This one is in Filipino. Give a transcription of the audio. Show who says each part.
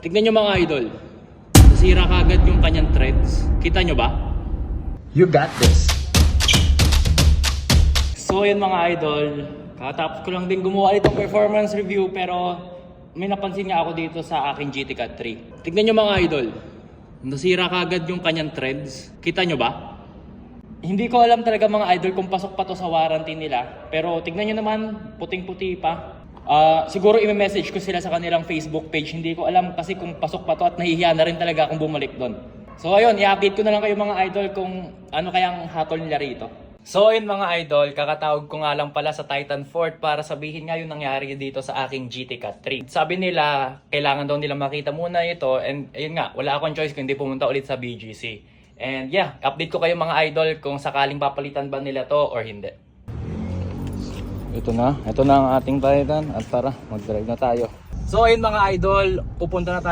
Speaker 1: Tignan nyo mga idol, nasira kagad yung kanyang threads. Kita nyo ba?
Speaker 2: You got this.
Speaker 1: So yun mga idol, katapos ko lang din gumawa itong performance review pero may napansin nga ako dito sa aking GT Cat 3. Tignan nyo mga idol, nasira kagad yung kanyang threads. Kita nyo ba? Hindi ko alam talaga mga idol kung pasok pa to sa warranty nila. Pero tignan nyo naman, puting-puti pa. Siguro i-message ko sila sa kanilang Facebook page. Hindi ko alam kasi kung pasok pa to at nahihiya na rin talaga akong bumalik doon. So ayun, i-update ko na lang kayo mga idol kung ano kayang hatol nila rito. So ayun mga idol, kakatawag ko nga lang pala sa Titan Fort para sabihin nga yung nangyari dito sa aking GT Cat 3. Sabi nila, kailangan daw nila makita muna ito and ayun nga, wala akong choice kundi pumunta ulit sa BGC. And yeah, update ko kayo mga idol kung sakaling papalitan ba nila to or hindi. Ito na ang ating Titan at tara, mag-drive na tayo. So ayun mga idol, pupunta na tayo